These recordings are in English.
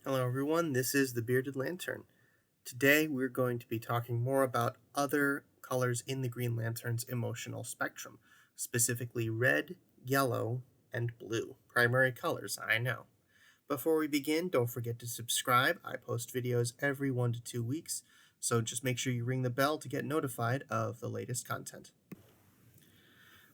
Hello, everyone. This is the Bearded Lantern. Today, we're going to be talking more about other colors in the Green Lantern's emotional spectrum, specifically red, yellow, and blue. Primary colors, I know. Before we begin, don't forget to subscribe. I post videos every 1 to 2 weeks, so just make sure you ring the bell to get notified of the latest content.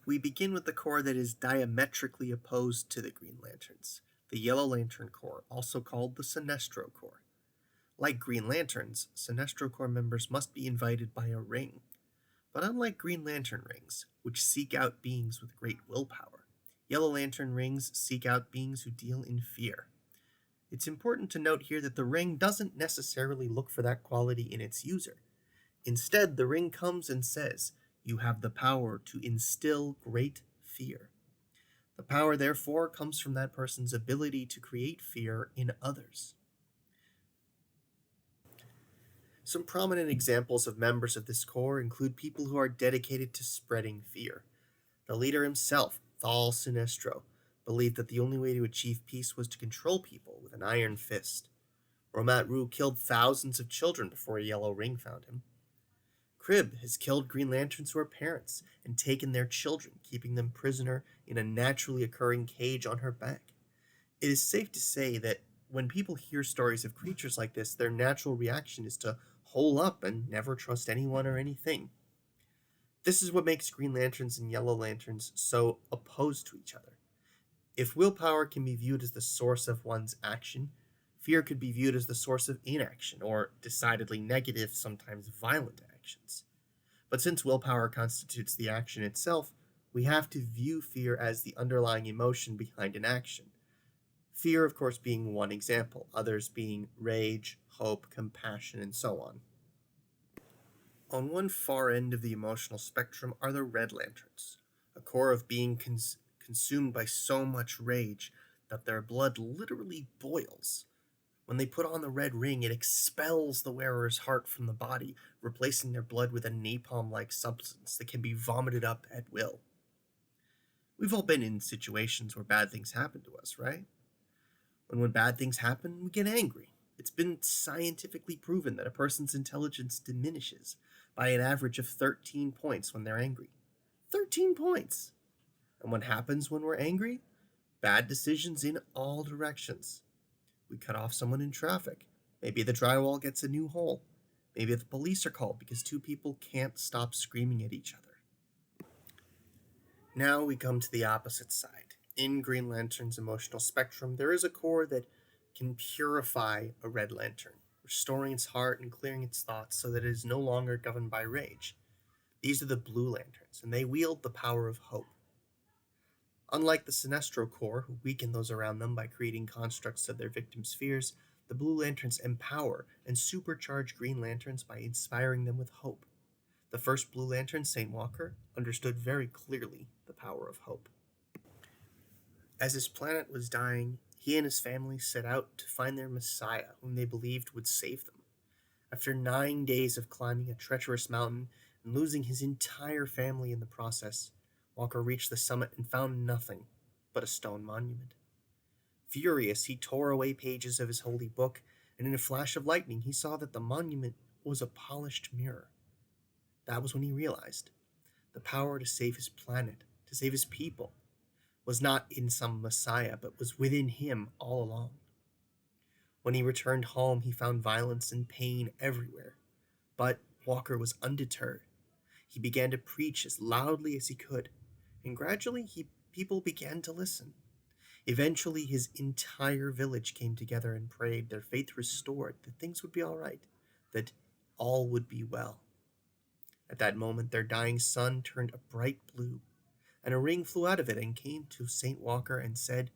We begin with the Corps that is diametrically opposed to the Green Lanterns, the Yellow Lantern Corps, also called the Sinestro Corps. Like Green Lanterns, Sinestro Corps members must be invited by a ring. But unlike Green Lantern rings, which seek out beings with great willpower, Yellow Lantern rings seek out beings who deal in fear. It's important to note here that the ring doesn't necessarily look for that quality in its user. Instead, the ring comes and says, "You have the power to instill great fear." The power, therefore, comes from that person's ability to create fear in others. Some prominent examples of members of this corps include people who are dedicated to spreading fear. The leader himself, Thal Sinestro, believed that the only way to achieve peace was to control people with an iron fist. Romat Rue killed thousands of children before a yellow ring found him. Crib has killed Green Lanterns who are parents and taken their children, keeping them prisoner in a naturally occurring cage on her back. It is safe to say that when people hear stories of creatures like this, their natural reaction is to hole up and never trust anyone or anything. This is what makes Green Lanterns and Yellow Lanterns so opposed to each other. If willpower can be viewed as the source of one's action, fear could be viewed as the source of inaction or decidedly negative, sometimes violent actions. But since willpower constitutes the action itself, we have to view fear as the underlying emotion behind an action. Fear, of course, being one example, others being rage, hope, compassion, and so on. On one far end of the emotional spectrum are the Red Lanterns, a core of being consumed by so much rage that their blood literally boils. When they put on the red ring, it expels the wearer's heart from the body, replacing their blood with a napalm like substance that can be vomited up at will. We've all been in situations where bad things happen to us, right? When bad things happen, we get angry. It's been scientifically proven that a person's intelligence diminishes by an average of 13 points when they're angry. 13 points! And what happens when we're angry? Bad decisions in all directions. We cut off someone in traffic. Maybe the drywall gets a new hole. Maybe the police are called because two people can't stop screaming at each other. Now we come to the opposite side. In Green Lantern's emotional spectrum, there is a core that can purify a Red Lantern, restoring its heart and clearing its thoughts so that it is no longer governed by rage. These are the Blue Lanterns, and they wield the power of hope. Unlike the Sinestro Corps, who weaken those around them by creating constructs of their victims' fears, the Blue Lanterns empower and supercharge Green Lanterns by inspiring them with hope. The first Blue Lantern, St. Walker, understood very clearly the power of hope. As his planet was dying, he and his family set out to find their Messiah, whom they believed would save them. After 9 days of climbing a treacherous mountain and losing his entire family in the process, Walker reached the summit and found nothing but a stone monument. Furious, he tore away pages of his holy book, and in a flash of lightning, he saw that the monument was a polished mirror. That was when he realized the power to save his planet, to save his people, was not in some messiah, but was within him all along. When he returned home, he found violence and pain everywhere. But Walker was undeterred. He began to preach as loudly as he could, and gradually people began to listen. Eventually, his entire village came together and prayed, their faith restored, that things would be all right, that all would be well. At that moment, their dying sun turned a bright blue, and a ring flew out of it and came to St. Walker and said,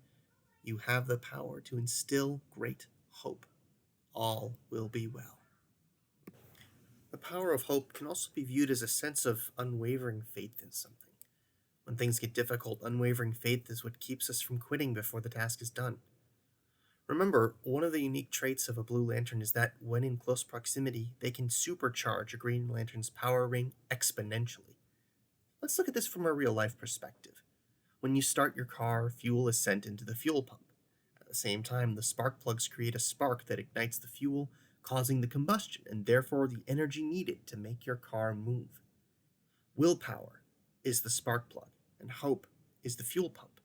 "You have the power to instill great hope. All will be well." The power of hope can also be viewed as a sense of unwavering faith in something. When things get difficult, unwavering faith is what keeps us from quitting before the task is done. Remember, one of the unique traits of a Blue Lantern is that when in close proximity, they can supercharge a Green Lantern's power ring exponentially. Let's look at this from a real life perspective. When you start your car, fuel is sent into the fuel pump. the same time, the spark plugs create a spark that ignites the fuel, causing the combustion and therefore the energy needed to make your car move. Willpower is the spark plug, and hope is the fuel pump.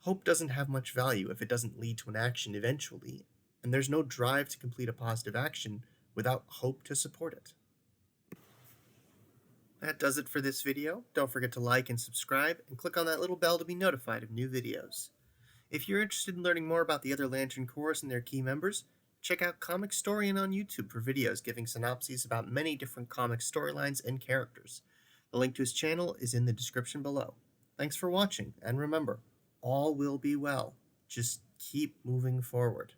Hope doesn't have much value if it doesn't lead to an action eventually, and there's no drive to complete a positive action without hope to support it. That does it for this video. Don't forget to like and subscribe, and click on that little bell to be notified of new videos. If you're interested in learning more about the other Lantern Corps and their key members, check out Comic Storian on YouTube for videos giving synopses about many different comic storylines and characters. The link to his channel is in the description below. Thanks for watching, and remember, all will be well. Just keep moving forward.